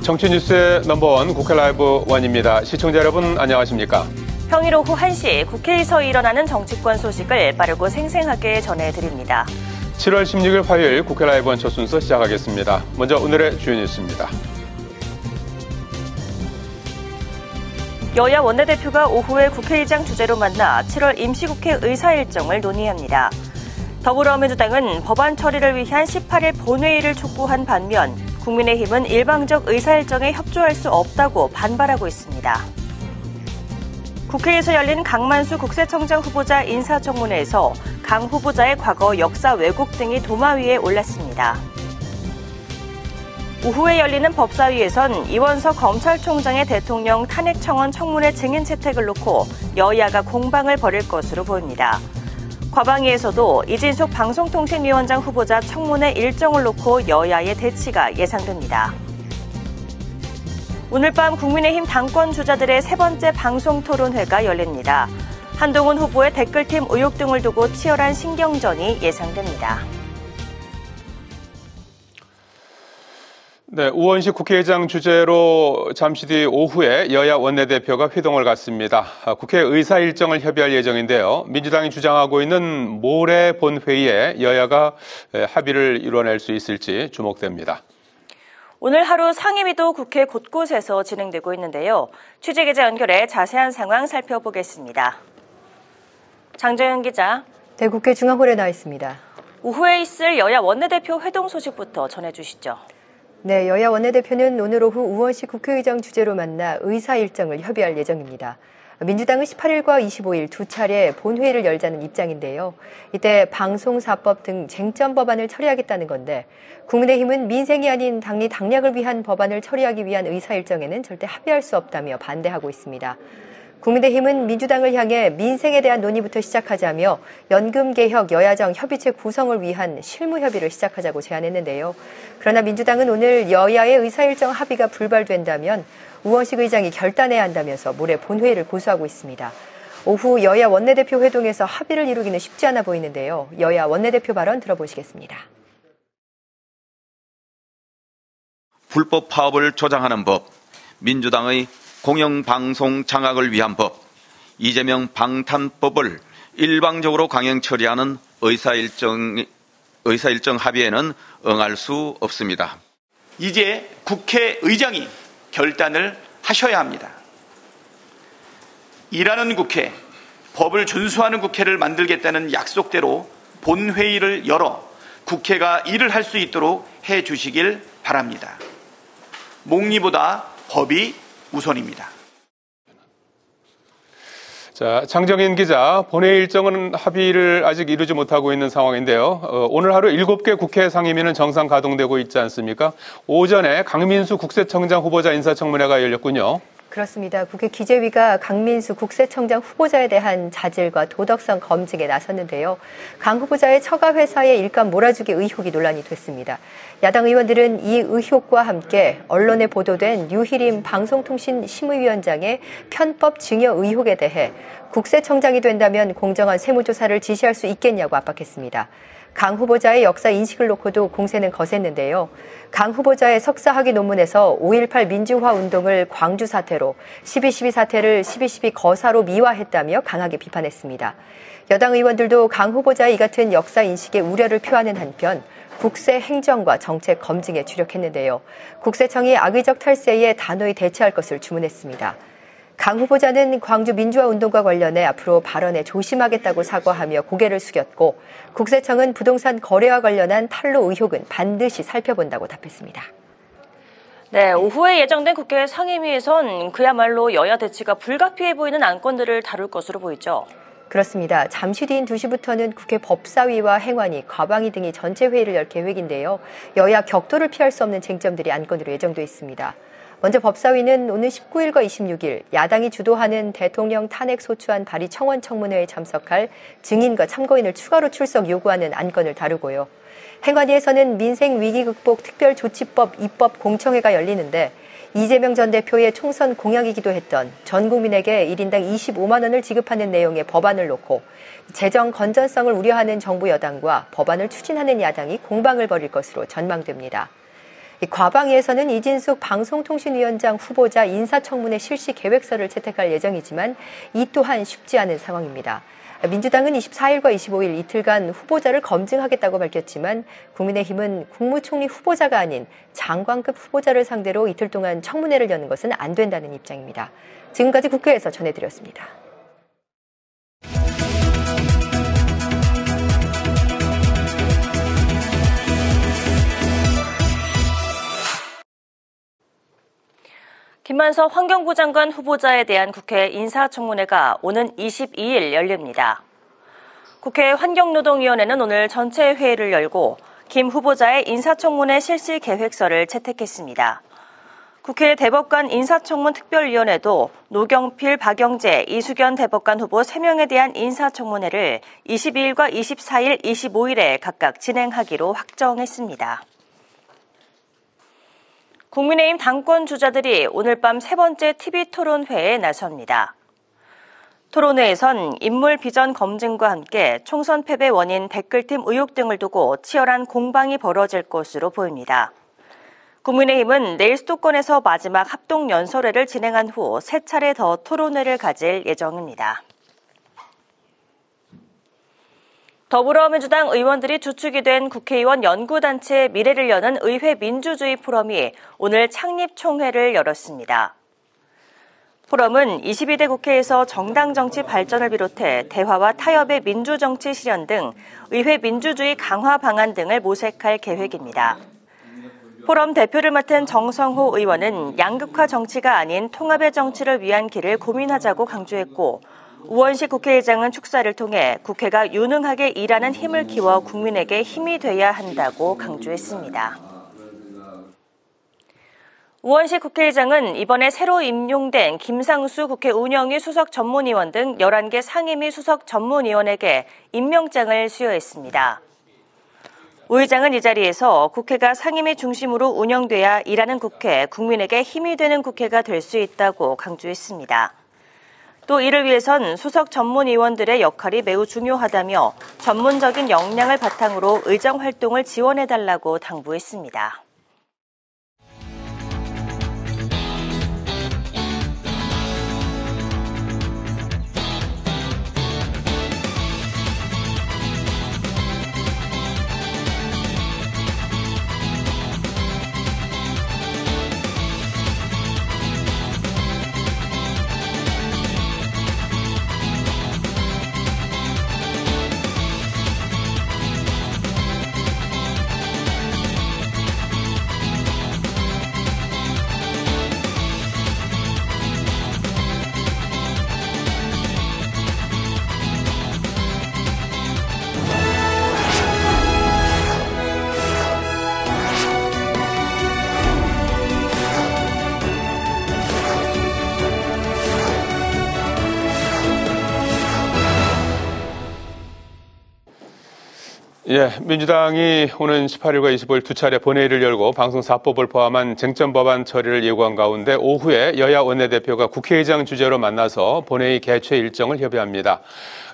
정치 뉴스의 넘버원 국회 라이브 원입니다. 시청자 여러분 안녕하십니까? 평일 오후 1시 국회에서 일어나는 정치권 소식을 빠르고 생생하게 전해드립니다. 7월 16일 화요일 국회 라이브 원 첫 순서 시작하겠습니다. 먼저 오늘의 주요 뉴스입니다. 여야 원내대표가 오후에 국회의장 주재로 만나 7월 임시국회 의사 일정을 논의합니다. 더불어민주당은 법안 처리를 위한 18일 본회의를 촉구한 반면 국민의힘은 일방적 의사 일정에 협조할 수 없다고 반발하고 있습니다. 국회에서 열린 강만수 국세청장 후보자 인사청문회에서 강 후보자의 과거 역사 왜곡 등이 도마 위에 올랐습니다. 오후에 열리는 법사위에선 이원석 검찰총장의 대통령 탄핵 청원 청문회 증인 채택을 놓고 여야가 공방을 벌일 것으로 보입니다. 과방위에서도 이진숙 방송통신위원장 후보자 청문회 일정을 놓고 여야의 대치가 예상됩니다. 오늘 밤 국민의힘 당권 주자들의 세 번째 방송토론회가 열립니다. 한동훈 후보의 댓글팀 의혹 등을 두고 치열한 신경전이 예상됩니다. 네, 우원식 국회의장 주재로 잠시 뒤 오후에 여야 원내대표가 회동을 갖습니다. 국회 의사 일정을 협의할 예정인데요. 민주당이 주장하고 있는 모레 본회의에 여야가 합의를 이뤄낼 수 있을지 주목됩니다. 오늘 하루 상임위도 국회 곳곳에서 진행되고 있는데요. 취재기자 연결해 자세한 상황 살펴보겠습니다. 장정현 기자. 네, 국회 중앙홀에 나와 있습니다. 오후에 있을 여야 원내대표 회동 소식부터 전해주시죠. 네, 여야 원내대표는 오늘 오후 우원식 국회의장 주재로 만나 의사 일정을 협의할 예정입니다. 민주당은 18일과 25일 두 차례 본회의를 열자는 입장인데요. 이때 방송사법 등 쟁점 법안을 처리하겠다는 건데 국민의힘은 민생이 아닌 당리 당략을 위한 법안을 처리하기 위한 의사 일정에는 절대 합의할 수 없다며 반대하고 있습니다. 국민의힘은 민주당을 향해 민생에 대한 논의부터 시작하자며 연금개혁 여야정 협의체 구성을 위한 실무협의를 시작하자고 제안했는데요. 그러나 민주당은 오늘 여야의 의사일정 합의가 불발된다면 우원식 의장이 결단해야 한다면서 모레 본회의를 고수하고 있습니다. 오후 여야 원내대표 회동에서 합의를 이루기는 쉽지 않아 보이는데요. 여야 원내대표 발언 들어보시겠습니다. 불법 파업을 조장하는 법, 민주당의 공영방송 장악을 위한 법, 이재명 방탄법을 일방적으로 강행 처리하는 의사일정 합의에는 응할 수 없습니다. 이제 국회의장이 결단을 하셔야 합니다. 일하는 국회, 법을 준수하는 국회를 만들겠다는 약속대로 본회의를 열어 국회가 일을 할 수 있도록 해 주시길 바랍니다. 목리보다 법이 우선입니다. 자, 장정인 기자, 본회의 일정은 합의를 아직 이루지 못하고 있는 상황인데요. 오늘 하루 7개 국회 상임위는 정상 가동되고 있지 않습니까? 오전에 강민수 국세청장 후보자 인사청문회가 열렸군요. 그렇습니다. 국회 기재위가 강민수 국세청장 후보자에 대한 자질과 도덕성 검증에 나섰는데요. 강 후보자의 처가 회사의 일감 몰아주기 의혹이 논란이 됐습니다. 야당 의원들은 이 의혹과 함께 언론에 보도된 유희림 방송통신심의위원장의 편법 증여 의혹에 대해 국세청장이 된다면 공정한 세무조사를 지시할 수 있겠냐고 압박했습니다. 강 후보자의 역사 인식을 놓고도 공세는 거셌는데요. 강 후보자의 석사 학위 논문에서 5.18 민주화 운동을 광주 사태로 12.12 사태를 12.12 거사로 미화했다며 강하게 비판했습니다. 여당 의원들도 강 후보자의 이 같은 역사 인식에 우려를 표하는 한편 국세 행정과 정책 검증에 주력했는데요. 국세청이 악의적 탈세에 단호히 대처할 것을 주문했습니다. 강 후보자는 광주 민주화 운동과 관련해 앞으로 발언에 조심하겠다고 사과하며 고개를 숙였고 국세청은 부동산 거래와 관련한 탈루 의혹은 반드시 살펴본다고 답했습니다. 네, 오후에 예정된 국회 상임위에선 그야말로 여야 대치가 불가피해 보이는 안건들을 다룰 것으로 보이죠. 그렇습니다. 잠시 뒤인 2시부터는 국회 법사위와 행안위, 과방위 등이 전체 회의를 열 계획인데요. 여야 격돌을 피할 수 없는 쟁점들이 안건으로 예정돼 있습니다. 먼저 법사위는 오늘 19일과 26일 야당이 주도하는 대통령 탄핵 소추안 발의 청원 청문회에 참석할 증인과 참고인을 추가로 출석 요구하는 안건을 다루고요. 행안위에서는 민생위기 극복 특별조치법 입법 공청회가 열리는데 이재명 전 대표의 총선 공약이기도 했던 전 국민에게 1인당 25만 원을 지급하는 내용의 법안을 놓고 재정 건전성을 우려하는 정부 여당과 법안을 추진하는 야당이 공방을 벌일 것으로 전망됩니다. 과방위에서는 이진숙 방송통신위원장 후보자 인사청문회 실시 계획서를 채택할 예정이지만 이 또한 쉽지 않은 상황입니다. 민주당은 24일과 25일 이틀간 후보자를 검증하겠다고 밝혔지만 국민의힘은 국무총리 후보자가 아닌 장관급 후보자를 상대로 이틀 동안 청문회를 여는 것은 안 된다는 입장입니다. 지금까지 국회에서 전해드렸습니다. 김만석 환경부 장관 후보자에 대한 국회 인사청문회가 오는 22일 열립니다. 국회 환경노동위원회는 오늘 전체 회의를 열고 김 후보자의 인사청문회 실시 계획서를 채택했습니다. 국회 대법관 인사청문 특별위원회도 노경필, 박영재, 이수견 대법관 후보 3명에 대한 인사청문회를 22일과 24일, 25일에 각각 진행하기로 확정했습니다. 국민의힘 당권 주자들이 오늘 밤 세 번째 TV토론회에 나섭니다. 토론회에선 인물 비전 검증과 함께 총선 패배 원인 댓글팀 의혹 등을 두고 치열한 공방이 벌어질 것으로 보입니다. 국민의힘은 내일 수도권에서 마지막 합동 연설회를 진행한 후 3차례 더 토론회를 가질 예정입니다. 더불어민주당 의원들이 주축이 된 국회의원 연구단체의 미래를 여는 의회 민주주의 포럼이 오늘 창립총회를 열었습니다. 포럼은 22대 국회에서 정당 정치 발전을 비롯해 대화와 타협의 민주정치 실현 등 의회 민주주의 강화 방안 등을 모색할 계획입니다. 포럼 대표를 맡은 정성호 의원은 양극화 정치가 아닌 통합의 정치를 위한 길을 고민하자고 강조했고, 우원식 국회의장은 축사를 통해 국회가 유능하게 일하는 힘을 키워 국민에게 힘이 돼야 한다고 강조했습니다. 우원식 국회의장은 이번에 새로 임용된 김상수 국회 운영위 수석 전문위원 등 11개 상임위 수석 전문위원에게 임명장을 수여했습니다. 우 의장은 이 자리에서 국회가 상임위 중심으로 운영돼야 일하는 국회, 국민에게 힘이 되는 국회가 될 수 있다고 강조했습니다. 또 이를 위해선 수석 전문위원들의 역할이 매우 중요하다며 전문적인 역량을 바탕으로 의정 활동을 지원해달라고 당부했습니다. 예, 민주당이 오는 18일과 25일 두 차례 본회의를 열고 방송사법을 포함한 쟁점 법안 처리를 예고한 가운데 오후에 여야 원내대표가 국회의장 주재로 만나서 본회의 개최 일정을 협의합니다.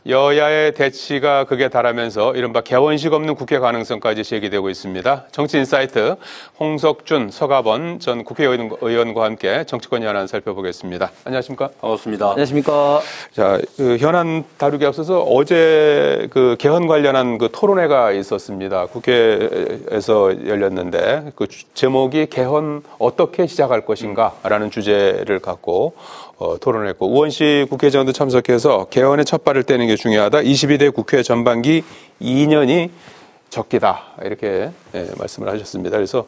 여야의 대치가 극에 달하면서 이른바 개원식 없는 국회 가능성까지 제기되고 있습니다. 정치인사이트 홍석준, 서가번 전 국회의원과 함께 정치권 현안 살펴보겠습니다. 안녕하십니까? 반갑습니다. 안녕하십니까? 자, 현안 다루기 앞서서 어제 개헌 관련한 토론회가 있었습니다. 국회에서 열렸는데 그 제목이 개헌 어떻게 시작할 것인가라는 주제를 갖고 토론했고, 우원식 국회의장도 참석해서 개헌의 첫 발을 떼는 게 중요하다. 22대 국회 전반기 2년이 적기다. 이렇게 말씀을 하셨습니다. 그래서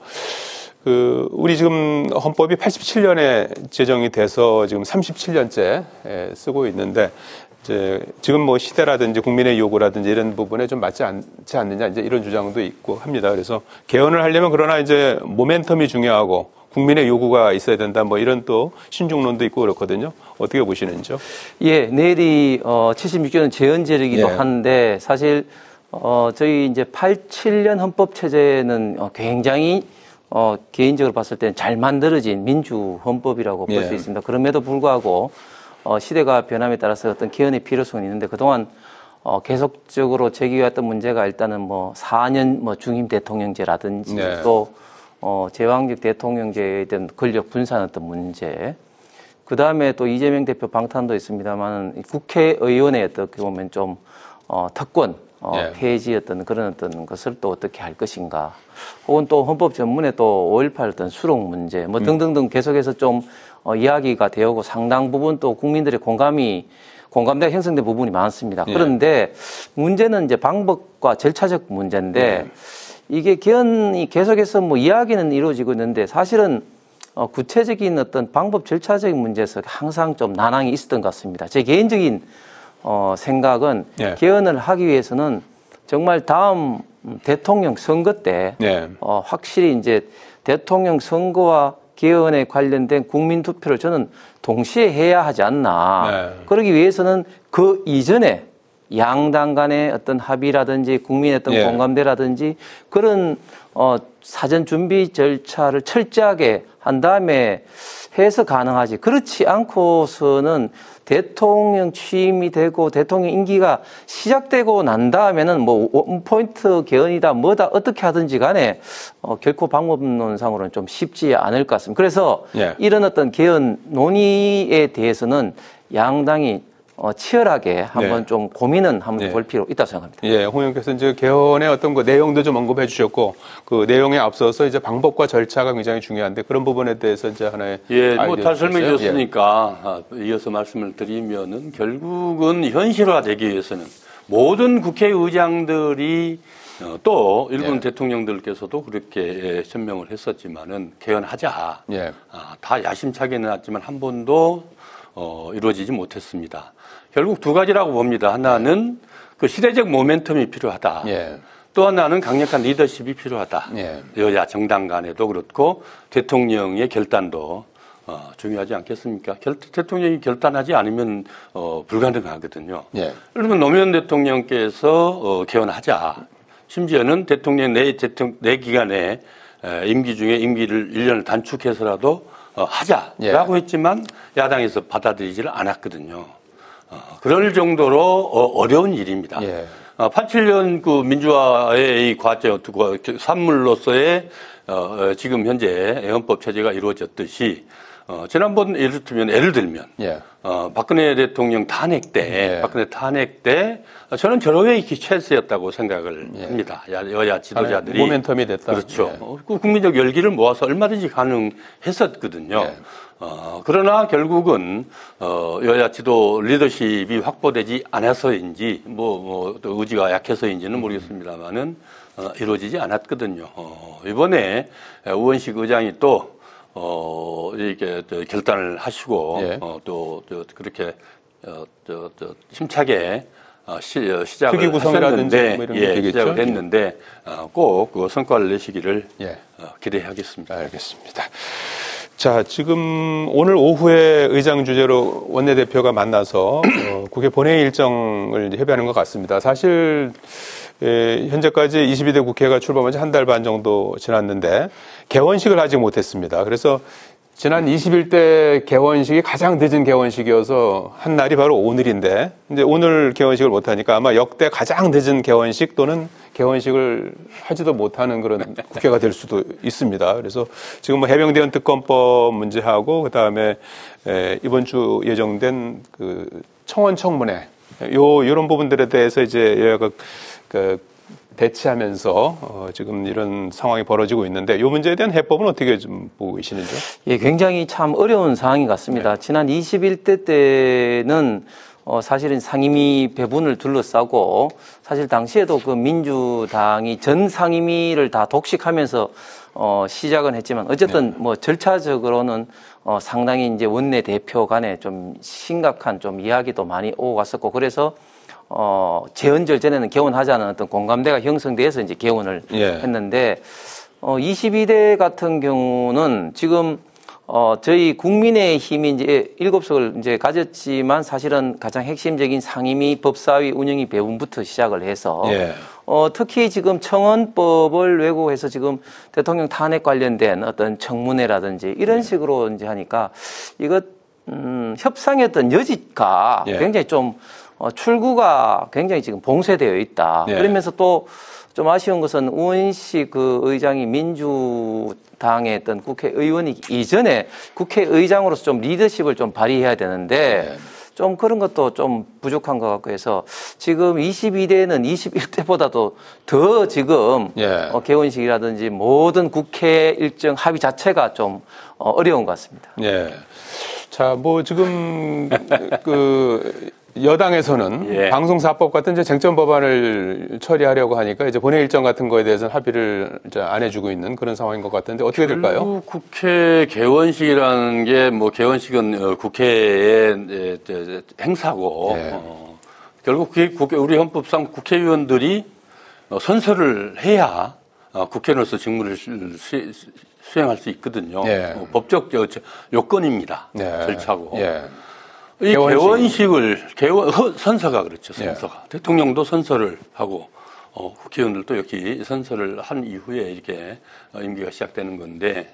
우리 지금 헌법이 87년에 제정이 돼서 지금 37년째 쓰고 있는데, 지금 뭐 시대라든지 국민의 요구라든지 이런 부분에 좀 맞지 않지 않느냐, 이제 이런 주장도 있고 합니다. 그래서 개헌을 하려면 그러나 이제 모멘텀이 중요하고 국민의 요구가 있어야 된다, 뭐 이런 또 신중론도 있고 그렇거든요. 어떻게 보시는지요? 예, 내일이 76주년 재헌절이기도 예. 한데, 사실 저희 이제 87년 헌법 체제는 굉장히 개인적으로 봤을 때는 잘 만들어진 민주 헌법이라고 볼 수 있습니다. 그럼에도 불구하고 시대가 변함에 따라서 어떤 개헌의 필요성이 있는데, 그동안 계속적으로 제기해왔던 문제가 일단은 뭐 4년 중임 대통령제라든지 또 제왕적 대통령제에 대한 권력 분산 어떤 문제, 그 다음에 또 이재명 대표 방탄도 있습니다만 국회의원의 어떻게 보면 좀 특권 폐지였던 그런 어떤 것을 또 어떻게 할 것인가, 혹은 또 헌법 전문에 또 5.18 어떤 수록 문제 뭐 등등등 계속해서 좀 이야기가 되어오고 상당 부분 또 국민들의 공감대가 형성된 부분이 많습니다. 그런데 문제는 이제 방법과 절차적 문제인데 이게 개헌이 계속해서 뭐 이야기는 이루어지고 있는데 사실은 구체적인 어떤 방법 절차적인 문제에서 항상 좀 난항이 있었던 것 같습니다. 제 개인적인 생각은 개헌을 하기 위해서는 정말 다음 대통령 선거 때 확실히 이제 대통령 선거와 개헌에 관련된 국민 투표를 저는 동시에 해야 하지 않나. 그러기 위해서는 그 이전에 양당 간의 어떤 합의라든지 국민의 어떤 공감대라든지 그런 사전 준비 절차를 철저하게 한 다음에 해서 가능하지. 그렇지 않고서는 대통령 취임이 되고 대통령 임기가 시작되고 난 다음에는 뭐 원포인트 개헌이다 뭐다 어떻게 하든지 간에 결코 방법론상으로는 좀 쉽지 않을 것 같습니다. 그래서 이런 어떤 개헌 논의에 대해서는 양당이 치열하게 한번 좀 고민은 한번 볼 필요 있다고 생각합니다. 예, 홍 의원께서 이제 개헌의 어떤 그 내용도 좀 언급해 주셨고 그 내용에 앞서서 이제 방법과 절차가 굉장히 중요한데 그런 부분에 대해서 이제 하나의 뭐 다 설명해 줬으니까 이어서 말씀을 드리면은 결국은 현실화되기 위해서는 모든 국회의장들이 또 일본 대통령들께서도 그렇게 천명을 했었지만은 개헌하자. 다 야심차게는 했지만 한 번도 이루어지지 못했습니다. 결국 두 가지라고 봅니다. 하나는 그 시대적 모멘텀이 필요하다. 또 하나는 강력한 리더십이 필요하다. 여야 정당 간에도 그렇고 대통령의 결단도 중요하지 않겠습니까? 대통령이 결단하지 않으면 불가능하거든요. 그러면 노무현 대통령께서 개헌하자. 심지어는 대통령 내 기간에 임기 중에 임기를 1년을 단축해서라도 하자라고 했지만 야당에서 받아들이지를 않았거든요. 그럴 정도로 어려운 일입니다. 87년 그 민주화의 이 과정, 산물로서의 지금 현재 헌법 체제가 이루어졌듯이 지난번 예를 들면 박근혜 대통령 탄핵 때 박근혜 탄핵 때 저는 절호의 기체였다고 생각을 합니다. 여야 지도자들이 모멘텀이 됐다. 그렇죠. 그 국민적 열기를 모아서 얼마든지 가능했었거든요. 그러나 결국은 여야 지도 리더십이 확보되지 않아서인지 또 의지가 약해서인지는 모르겠습니다만은 이루어지지 않았거든요. 이번에 우원식 의장이 또 이렇게 결단을 하시고 또 그렇게 힘차게 시작을 하셨는데 뭐 이런 시작을 했는데 꼭 그 성과를 내시기를 기대하겠습니다. 알겠습니다. 자, 지금 오늘 오후에 의장 주재로 원내대표가 만나서 국회 본회의 일정을 협의하는 것 같습니다. 사실 현재까지 22대 국회가 출범한 지 한 달 반 정도 지났는데 개원식을 하지 못했습니다. 그래서 지난 21대 개원식이 가장 늦은 개원식이어서 한 날이 바로 오늘인데 이제 오늘 개원식을 못하니까 아마 역대 가장 늦은 개원식 또는 개원식을 하지도 못하는 그런 국회가 될 수도 있습니다. 그래서 지금 뭐 해병대원 특검법 문제하고 그다음에 이번 주 예정된 그 청원 청문회 요런 부분들에 대해서 이제 여야가 대치하면서 지금 이런 상황이 벌어지고 있는데 이 문제에 대한 해법은 어떻게 좀 보고 계시는지요? 예, 굉장히 참 어려운 상황인 것 같습니다. 지난 21대 때는 사실은 상임위 배분을 둘러싸고 사실 당시에도 그 민주당이 전 상임위를 다 독식하면서 시작은 했지만 어쨌든 뭐 절차적으로는 상당히 이제 원내 대표 간에 좀 심각한 좀 이야기도 많이 오고 갔었고 그래서 재헌절 전에는 개헌하자는 어떤 공감대가 형성돼서 이제 개헌을 했는데 22대 같은 경우는 지금 저희 국민의힘이 이제 7석을 이제 가졌지만 사실은 가장 핵심적인 상임위 법사위 운영위 배분부터 시작을 해서 특히 지금 청원법을 왜곡해서 지금 대통령 탄핵 관련된 어떤 청문회라든지 이런 식으로 이제 하니까 이것 협상의 어떤 여지가 굉장히 좀 출구가 굉장히 지금 봉쇄되어 있다. 그러면서 또 좀 아쉬운 것은 우은식 그 의장이 민주당의 어떤 국회의원이 이전에 국회의장으로서 좀 리더십을 좀 발휘해야 되는데 좀 그런 것도 좀 부족한 것 같고 해서 지금 22대는 21대보다도 더 지금 개원식이라든지 모든 국회 일정 합의 자체가 좀 어려운 것 같습니다. 예. 자, 뭐 지금 그 여당에서는 방송사법 같은 이제 쟁점 법안을 처리하려고 하니까 이제 본회 일정 같은 거에 대해서는 합의를 이제 안 해주고 있는 그런 상황인 것 같은데 어떻게 될까요? 국회 개원식이라는 게 뭐 개원식은 국회의 행사고 결국 우리 헌법상 국회의원들이 선서를 해야 국회로서 직무를 수행할 수 있거든요. 법적 요건입니다. 절차고. 이 선서가 그렇죠. 선서가. 대통령도 선서를 하고, 국회의원들도 여기 선서를 한 이후에 이렇게 임기가 시작되는 건데,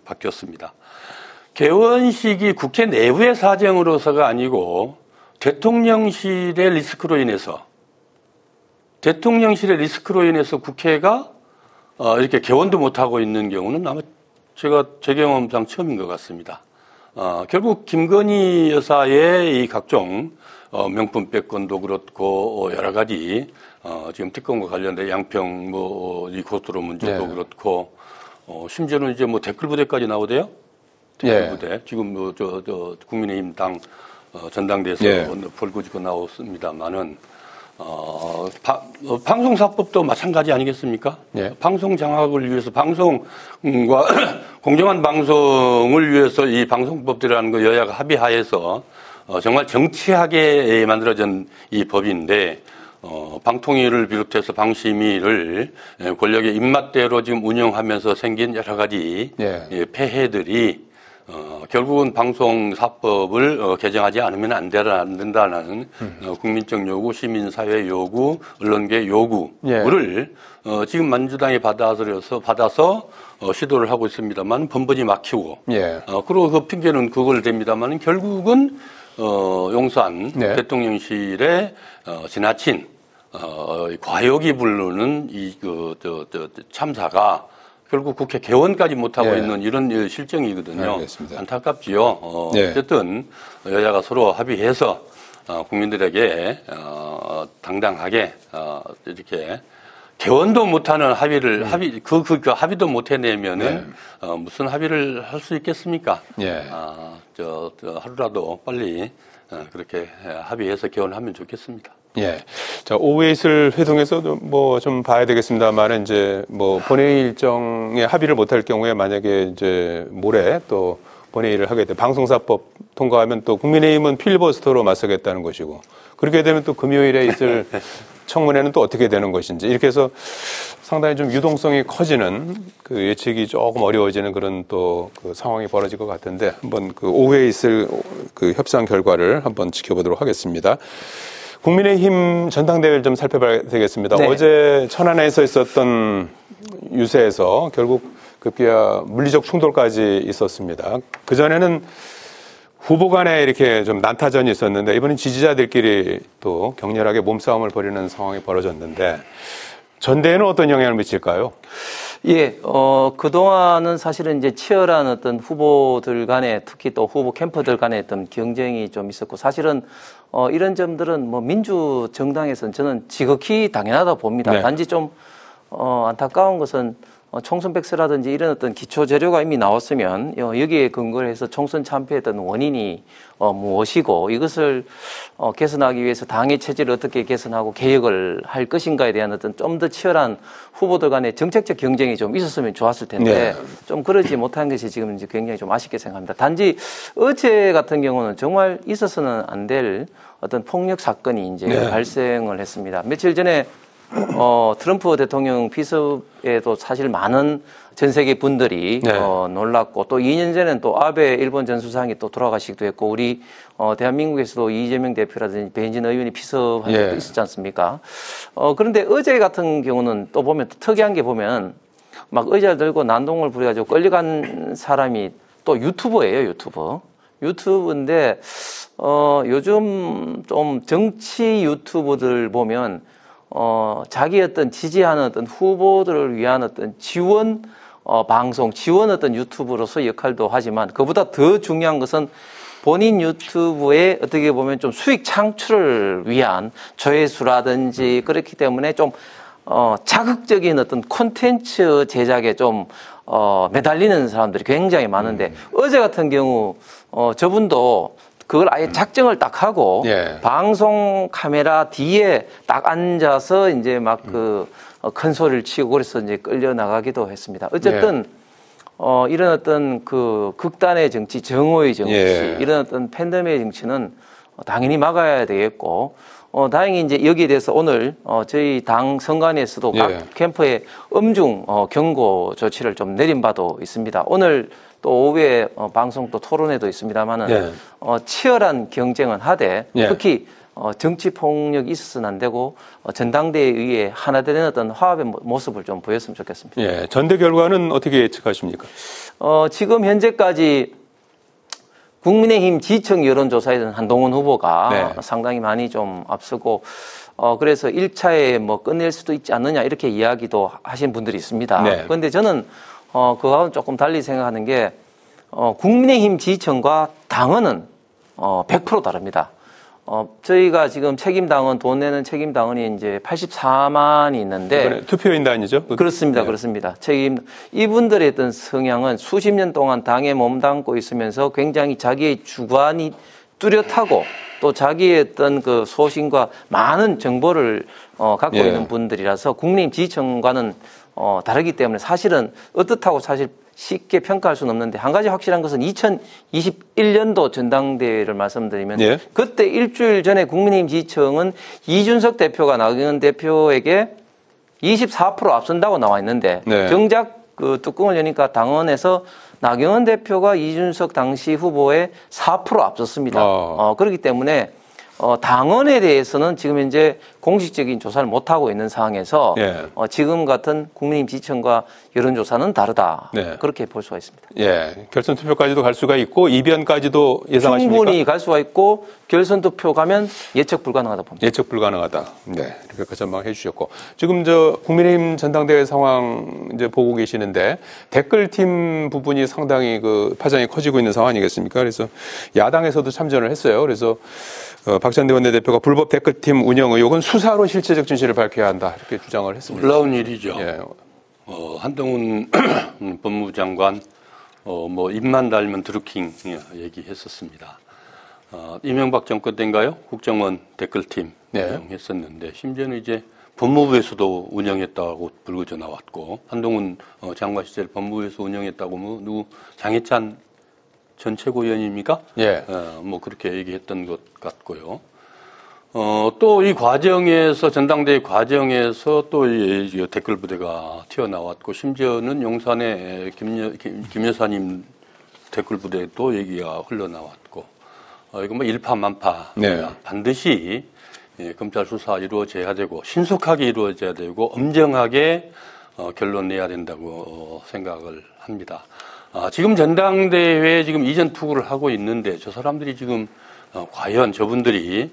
바뀌었습니다. 개원식이 국회 내부의 사정으로서가 아니고, 대통령실의 리스크로 인해서 국회가 이렇게 개원도 못하고 있는 경우는 아마 제 경험상 처음인 것 같습니다. 결국 김건희 여사의 이 각종 명품 빼건도 그렇고 여러 가지 지금 특검과 관련된 양평 이 고소로 문제도 그렇고 심지어는 이제 뭐 댓글 부대까지 나오대요. 댓글 부대 지금 국민의힘 당 전당대에서 벌거지고 나왔습니다만은 방송사법도 마찬가지 아니겠습니까? 방송 장악을 위해서 방송과 공정한 방송을 위해서 이 방송법이라는 거 여야가 합의하에서 정말 정치하게 만들어진 이 법인데 방통위를 비롯해서 방심위를 권력의 입맛대로 지금 운영하면서 생긴 여러 가지 폐해들이 결국은 방송사법을 개정하지 않으면 안 된다는 국민적 요구, 시민사회 요구, 언론계 요구를 지금 민주당이 받아서 시도를 하고 있습니다만 번번이 막히고 그리고 그 핑계는 그걸 댑니다만 결국은 용산 대통령실의 지나친 과욕이 부르는 참사가 결국 국회 개원까지 못하고 있는 이런 실정이거든요. 알겠습니다. 안타깝지요. 어쨌든 여야가 서로 합의해서 국민들에게 당당하게 이렇게 개원도 못하는 합의도 못 해내면은 무슨 합의를 할 수 있겠습니까? 하루라도 빨리 그렇게 합의해서 개원하면 좋겠습니다. 자, 오후에 있을 회동에서도 뭐 좀 봐야 되겠습니다만, 이제 뭐 본회의 일정에 합의를 못할 경우에 만약에 이제 모레 또 본회의를 하게 돼 방송사법 통과하면 또 국민의힘은 필리버스터로 맞서겠다는 것이고, 그렇게 되면 또 금요일에 있을 청문회는 또 어떻게 되는 것인지, 이렇게 해서 상당히 좀 유동성이 커지는 그 예측이 조금 어려워지는 그런 또 그 상황이 벌어질 것 같은데, 한번 그 오후에 있을 그 협상 결과를 한번 지켜보도록 하겠습니다. 국민의힘 전당대회를 좀 살펴봐야 되겠습니다. 어제 천안에서 있었던 유세에서 결국 급기야 물리적 충돌까지 있었습니다. 그전에는 후보 간에 이렇게 좀 난타전이 있었는데 이번엔 지지자들끼리 또 격렬하게 몸싸움을 벌이는 상황이 벌어졌는데 전대에는 어떤 영향을 미칠까요? 그동안은 사실은 이제 치열한 어떤 후보들 간에 특히 또 후보 캠프들 간에 어떤 경쟁이 좀 있었고 사실은 이런 점들은 뭐 민주 정당에서는 저는 지극히 당연하다고 봅니다. 단지 좀 안타까운 것은 총선 백서라든지 이런 어떤 기초 재료가 이미 나왔으면 여기에 근거를 해서 총선 참패했던 원인이 무엇이고 이것을 개선하기 위해서 당의 체질을 어떻게 개선하고 개혁을 할 것인가에 대한 어떤 좀 더 치열한 후보들 간의 정책적 경쟁이 좀 있었으면 좋았을 텐데 좀 그러지 못한 것이 지금 이제 굉장히 좀 아쉽게 생각합니다. 단지 어제 같은 경우는 정말 있어서는 안 될 어떤 폭력 사건이 이제 발생을 했습니다. 며칠 전에 트럼프 대통령 피습에도 사실 많은 전 세계 분들이 놀랐고 또 2년 전에는 또 아베 일본 전 수상이 또 돌아가시기도 했고 우리 대한민국에서도 이재명 대표라든지 배현진 의원이 피습한 적도 있었지 않습니까? 그런데 어제 같은 경우는 또 보면 또 특이한 게 보면 막 의자를 들고 난동을 부려가지고 끌려간 사람이 또 유튜버예요, 유튜브인데 요즘 좀 정치 유튜버들 보면 자기 어떤 지지하는 어떤 후보들을 위한 어떤 지원 방송, 지원 어떤 유튜브로서 역할도 하지만 그보다 더 중요한 것은 본인 유튜브에 어떻게 보면 좀 수익 창출을 위한 조회수라든지 그렇기 때문에 좀 자극적인 어떤 콘텐츠 제작에 좀 매달리는 사람들이 굉장히 많은데 어제 같은 경우 저분도 그걸 아예 작정을 딱 하고 예. 방송 카메라 뒤에 딱 앉아서 이제 막 그 큰 소리를 치고 그래서 이제 끌려 나가기도 했습니다. 어쨌든 이런 어떤 그 극단의 정치, 정오의 정치, 예. 이런 어떤 팬덤의 정치는 당연히 막아야 되겠고, 다행히 이제 여기에 대해서 오늘 저희 당 선관위에서도 예. 각 캠프에 엄중 경고 조치를 좀 내린 바도 있습니다. 오늘 또 오후에 방송 또 토론회도 있습니다만은 예. 치열한 경쟁은 하되 예. 특히 정치 폭력이 있어서는 안 되고 전당대회에 의해 하나 되는 어떤 화합의 모습을 좀 보였으면 좋겠습니다. 예. 전대 결과는 어떻게 예측하십니까? 지금 현재까지 국민의힘 지청 여론조사에서는 한동훈 후보가 네. 상당히 많이 좀 앞서고 그래서 1차에 뭐 끝낼 수도 있지 않느냐 이렇게 이야기도 하신 분들이 있습니다. 네. 그런데 저는 그거하고는 조금 달리 생각하는 게 국민의힘 지청과 당헌은 100% 다릅니다. 저희가 지금 책임당원, 돈 내는 책임당원이 이제 84만이 있는데. 이번에 투표인단이죠? 그렇습니다. 네. 그렇습니다. 이분들의 어떤 성향은 수십 년 동안 당에 몸담고 있으면서 굉장히 자기의 주관이 뚜렷하고 또 자기의 어떤 그 소신과 많은 정보를 갖고 예. 있는 분들이라서 국민의힘 지지층과는 다르기 때문에 사실은 어떻다고 사실 쉽게 평가할 수는 없는데 한 가지 확실한 것은 2021년도 전당대회를 말씀드리면 예. 그때 일주일 전에 국민의힘 지지층은 이준석 대표가 나경원 대표에게 24% 앞선다고 나와 있는데 네. 정작 그 뚜껑을 여니까 당원에서 나경원 대표가 이준석 당시 후보에 4% 앞섰습니다. 그렇기 때문에 당원에 대해서는 지금 현재 공식적인 조사를 못하고 있는 상황에서 예. 지금 같은 국민의힘 지지층과 여론조사는 다르다. 네. 그렇게 볼 수가 있습니다. 예. 결선 투표까지도 갈 수가 있고 이변까지도 예상하십니까? 충분히 갈 수가 있고 결선 투표 가면 예측 불가능하다 봅니다. 예측 불가능하다. 네. 이렇게 전망해 주셨고. 지금 국민의힘 전당대회 상황 이제 보고 계시는데 댓글팀 부분이 상당히 그 파장이 커지고 있는 상황 아니겠습니까? 그래서 야당에서도 참전을 했어요. 그래서 박찬대 원내대표가 불법 댓글팀 운영 의혹은 수사로 실체적 진실을 밝혀야 한다. 이렇게 주장을 했습니다. 놀라운 일이죠. 예. 한동훈 법무부 장관, 뭐, 입만 달면 드루킹 얘기했었습니다. 이명박 정권 때인가요? 국정원 댓글팀 네. 운영했었는데, 심지어는 이제 법무부에서도 운영했다고 불거져 나왔고, 한동훈 장관 시절 법무부에서 운영했다고 누구 장해찬 전 최고위원입니까? 예. 뭐 그렇게 얘기했던 것 같고요. 또 이 과정에서 전당대회 과정에서 또 이 댓글 부대가 튀어나왔고 심지어는 용산의 김 여사님 댓글 부대도 얘기가 흘러나왔고 이거 뭐 일파만파 네. 반드시 검찰 수사 이루어져야 되고 신속하게 이루어져야 되고 엄정하게 결론 내야 된다고 생각을 합니다. 지금 전당대회에 지금 이전 투구를 하고 있는데 저 사람들이 지금 과연 저분들이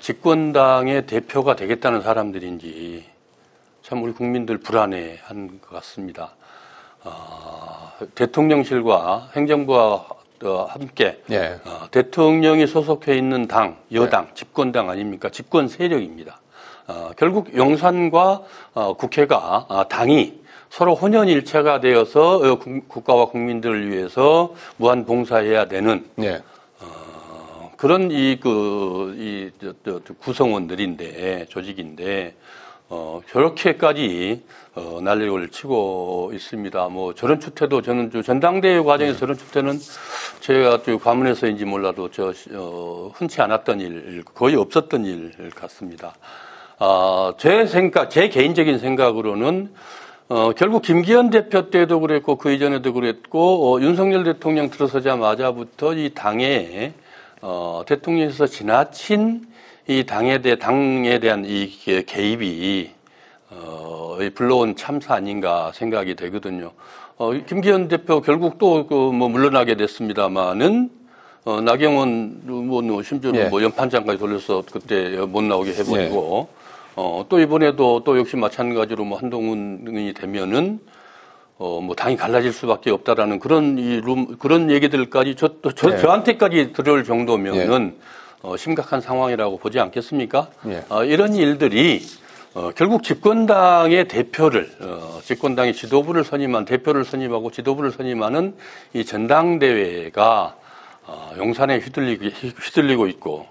집권당의 대표가 되겠다는 사람들인지 참 우리 국민들 불안해한 것 같습니다. 대통령실과 행정부와 함께 예. 대통령이 소속해 있는 당, 여당, 네. 집권당 아닙니까? 집권 세력입니다. 결국 용산과 국회가 당이 서로 혼연일체가 되어서 국가와 국민들을 위해서 무한 봉사해야 되는 예. 그런 구성원들인데 조직인데 저렇게까지 난리를 치고 있습니다. 뭐 저런 추태도 저는 전당대회 과정에서 저런 추태는 제가 과문해서인지 몰라도 흔치 않았던 일, 거의 없었던 일 같습니다. 제 개인적인 생각으로는 결국 김기현 대표 때도 그랬고 그 이전에도 그랬고 윤석열 대통령 들어서자마자부터 이 당에 대통령에서 지나친 이 당에 대한 이 개입이 불러온 참사 아닌가 생각이 되거든요. 김기현 대표 결국 또 물러나게 됐습니다만은 나경원 심지어는 예. 연판장까지 돌려서 그때 못 나오게 해버리고 또 이번에도 또 역시 마찬가지로 뭐 한동훈이 되면은 뭐 당이 갈라질 수밖에 없다라는 그런 얘기들까지 저한테까지 들을 정도면은 심각한 상황이라고 보지 않겠습니까? 이런 일들이 결국 집권당의 대표를 집권당의 지도부를 선임한 대표를 선임하고 지도부를 선임하는 이 전당대회가 용산에 휘둘리고 있고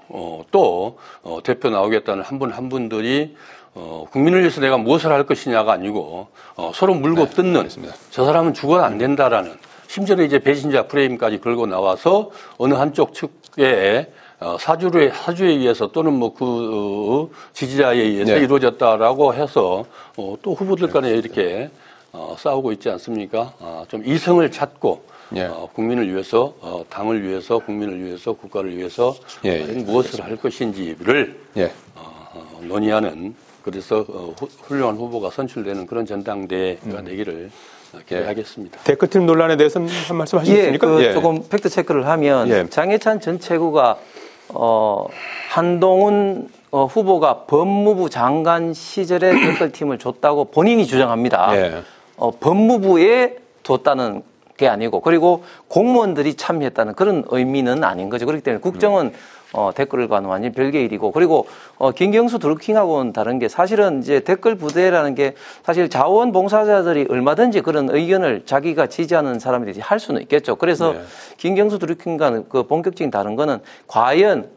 또 대표 나오겠다는 한 분 한 분들이 국민을 위해서 내가 무엇을 할 것이냐가 아니고 서로 물고 뜯는 저 사람은 죽어도 안 된다라는 심지어 이제 배신자 프레임까지 걸고 나와서 어느 한쪽 측에 사주에 의해서 또는 뭐 그 지지자에 의해서 이루어졌다라고 해서 또 후보들 간에 이렇게 싸우고 있지 않습니까? 좀 이성을 찾고 국민을 위해서 당을 위해서 국민을 위해서 국가를 위해서 무엇을 할 것인지를 논의하는 그래서 훌륭한 후보가 선출되는 그런 전당대회가 되기를 기대하겠습니다. 데크팀 논란에 대해서는 한 말씀 하시겠습니까? 조금 팩트 체크를 하면 장해찬 전 최고가 한동훈 후보가 법무부 장관 시절에 댓글팀을 줬다고 본인이 주장합니다. 법무부에 줬다는 게 아니고 그리고 공무원들이 참여했다는 그런 의미는 아닌 거죠. 그렇기 때문에 국정은 댓글과는 완전히 별개의 일이고 그리고 김경수 드루킹하고는 다른 게 사실은 이제 댓글 부대라는 게 사실 자원봉사자들이 얼마든지 그런 의견을 자기가 지지하는 사람들이 할 수는 있겠죠. 그래서 김경수 드루킹과는 그 본격적인 다른 거는 과연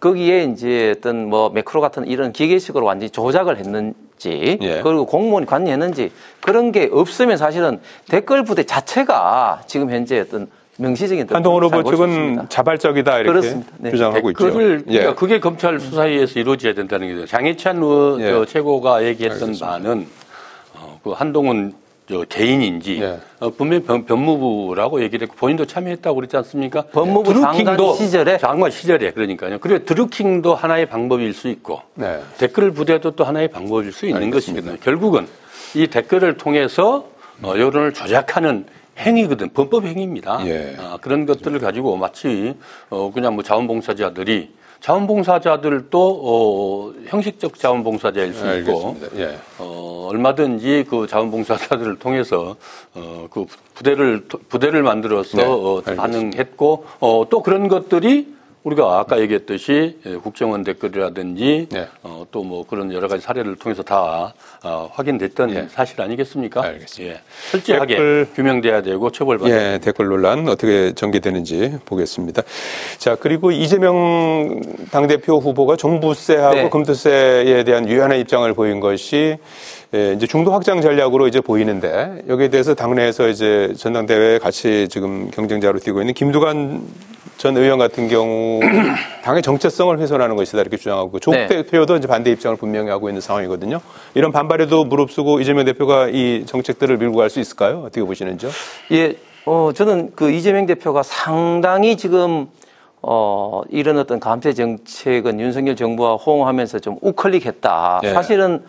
거기에 이제 어떤 뭐 매크로 같은 이런 기계식으로 완전히 조작을 했는지 그리고 공무원이 관여했는지 그런 게 없으면 사실은 댓글 부대 자체가 지금 현재 어떤 명시적인 한동훈 후보 측은 자발적이다 이렇게 주장하고 있죠. 그러니까 그게 검찰 수사에 의해서 이루어져야 된다는 거죠. 장해찬 최고가 얘기했던 바는 그 한동훈 개인인지 분명히 법무부라고 얘기를 했고 본인도 참여했다고 그랬지 않습니까? 법무부 장관 시절에 그러니까요. 그래 드루킹도 하나의 방법일 수 있고 댓글 부대도 또 하나의 방법일 수 있는 것이거든요. 결국은 이 댓글을 통해서 여론을 조작하는 행위거든. 범법 행위입니다. 그런 것들을 가지고 마치 그냥 뭐 자원봉사자들도 형식적 자원봉사자일 수 있고 얼마든지 그 자원봉사자들을 통해서 그 부대를 만들어서 반응했고 또 그런 것들이 우리가 아까 얘기했듯이 국정원 댓글이라든지 또 뭐 그런 여러 가지 사례를 통해서 다 확인됐던 사실 아니겠습니까? 알겠습니다. 철저하게 규명돼야 되고 처벌받아야 되고. 댓글 논란 어떻게 전개되는지 보겠습니다. 자, 그리고 이재명 당대표 후보가 종부세하고 금투세에 대한 유연한 입장을 보인 것이 이제 중도 확장 전략으로 이제 보이는데 여기에 대해서 당내에서 이제 전당대회에 같이 지금 경쟁자로 뛰고 있는 김두관 전 의원 같은 경우 당의 정체성을 훼손하는 것이다 이렇게 주장하고 조국 대표도 이제 반대 입장을 분명히 하고 있는 상황이거든요. 이런 반발에도 무릅쓰고 이재명 대표가 이 정책들을 밀고 갈 수 있을까요? 어떻게 보시는지요? 저는 그 이재명 대표가 상당히 지금 이런 어떤 감세 정책은 윤석열 정부와 호응하면서 좀 우클릭했다. 사실은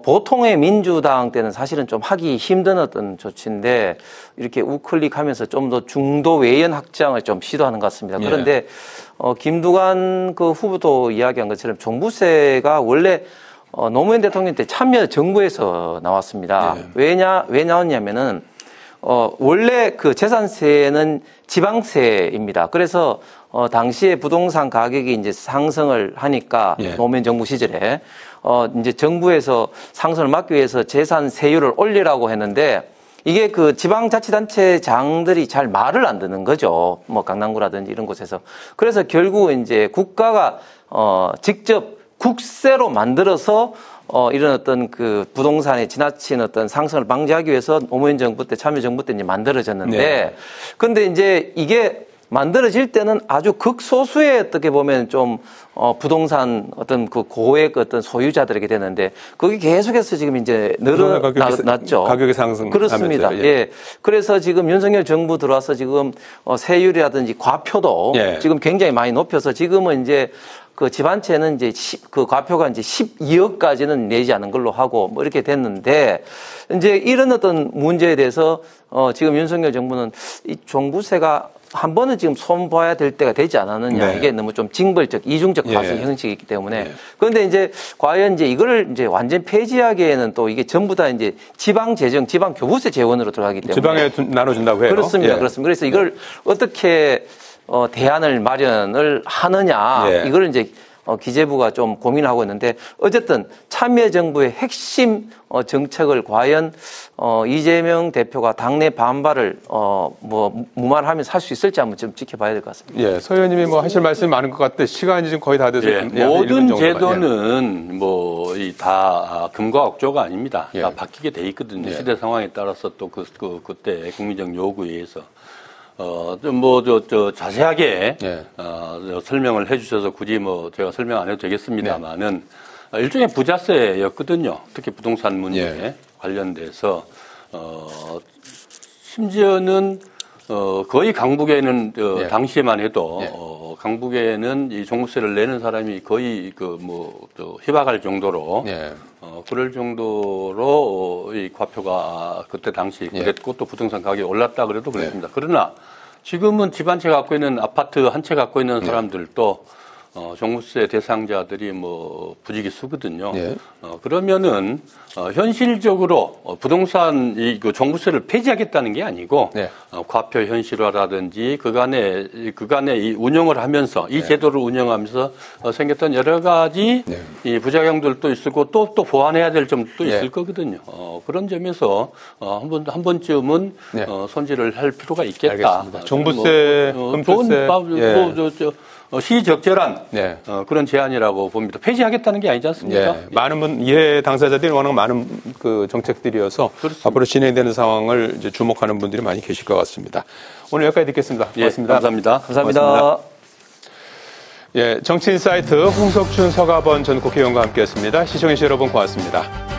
보통의 민주당 때는 사실은 좀 하기 힘든 어떤 조치인데 이렇게 우클릭하면서 좀 더 중도 외연 확장을 좀 시도하는 것 같습니다. 그런데 김두관 그 후보도 이야기한 것처럼 종부세가 원래 노무현 대통령 때 참여 정부에서 나왔습니다. 왜 나왔냐면은 원래 그 재산세는 지방세입니다. 그래서 당시에 부동산 가격이 이제 상승을 하니까 노무현 정부 시절에 이제 정부에서 상승을 막기 위해서 재산세율을 올리라고 했는데 이게 그 지방자치단체장들이 잘 말을 안 듣는 거죠. 뭐 강남구라든지 이런 곳에서. 그래서 결국 이제 국가가 직접 국세로 만들어서 이런 어떤 그 부동산의 지나친 어떤 상승을 방지하기 위해서 노무현 정부 때 참여정부 때 이제 만들어졌는데 근데 이제 이게 만들어질 때는 아주 극소수의 어떻게 보면 좀 부동산 어떤 그 고액 어떤 소유자들에게 되는데 그게 계속해서 지금 이제 늘어났죠. 가격이 상승. 그렇습니다. 그래서 지금 윤석열 정부 들어와서 지금 세율이라든지 과표도 지금 굉장히 많이 높여서 지금은 이제 그 집안채는 이제 그 과표가 이제 12억까지는 내지 않은 걸로 하고 뭐 이렇게 됐는데 이제 이런 어떤 문제에 대해서 지금 윤석열 정부는 이 종부세가 한 번은 지금 손봐야 될 때가 되지 않았느냐. 네. 이게 너무 좀 징벌적, 이중적 가설 예. 형식이 있기 때문에. 그런데 이제 과연 이제 이걸 이제 완전 폐지하기에는 또 이게 전부 다 이제 지방 재정, 지방 교부세 재원으로 들어가기 때문에. 지방에 나눠준다고 해요. 그렇습니다. 예. 그렇습니다. 그래서 이걸 어떻게 대안을 마련을 하느냐. 예. 이걸 이제 기재부가 좀 고민하고 있는데 어쨌든 참여정부의 핵심 정책을 과연 이재명 대표가 당내 반발을 무마하면서 할 수 있을지 한번 좀 지켜봐야 될 것 같습니다. 예, 서 의원님이 뭐 하실 말씀이 많은 것 같은데 시간이 지금 거의 다 돼서 예, 모든 제도는 뭐 다 금과 억조가 아닙니다. 예. 다 바뀌게 돼 있거든요. 예. 시대 상황에 따라서 또 그때 국민적 요구에 의해서 자세하게 예. 설명을 해주셔서 굳이 뭐 제가 설명 안 해도 되겠습니다만은 일종의 부자세였거든요. 특히 부동산 문제에 예. 관련돼서 심지어는 거의 강북에는 예. 당시에만 해도 예. 강북에는 이 종부세를 내는 사람이 거의 희박할 정도로 예. 그럴 정도로 이 과표가 그때 당시 그랬고 또 부동산 가격이 올랐다 그래도 그랬습니다. 그러나 지금은 집 한 채 갖고 있는 아파트 한 채 갖고 있는 사람들도 종부세 대상자들이 뭐 부지기수거든요. 예. 그러면은 현실적으로 부동산 그 종부세를 폐지하겠다는 게 아니고 네. 과표 현실화라든지 그간에 이 운영을 하면서 이 제도를 운영하면서 생겼던 여러 가지 네. 이 부작용들도 있을 거고 또 보완해야 될 점도 네. 있을 거거든요. 그런 점에서 한 번쯤은 네. 손질을 할 필요가 있겠다. 알겠습니다. 종부세, 흠표세, 시적절한 네. 그런 제안이라고 봅니다. 폐지하겠다는 게 아니지 않습니까? 예, 많은 분 이해 당사자들이 워낙 많은 그 정책들이어서 그렇습니다. 앞으로 진행되는 상황을 이제 주목하는 분들이 많이 계실 것 같습니다. 오늘 여기까지 듣겠습니다. 고맙습니다. 예, 감사합니다. 감사합니다. 고맙습니다. 예, 정치인사이트 홍석준 서가번 전 국회의원과 함께했습니다. 시청해주신 여러분 고맙습니다.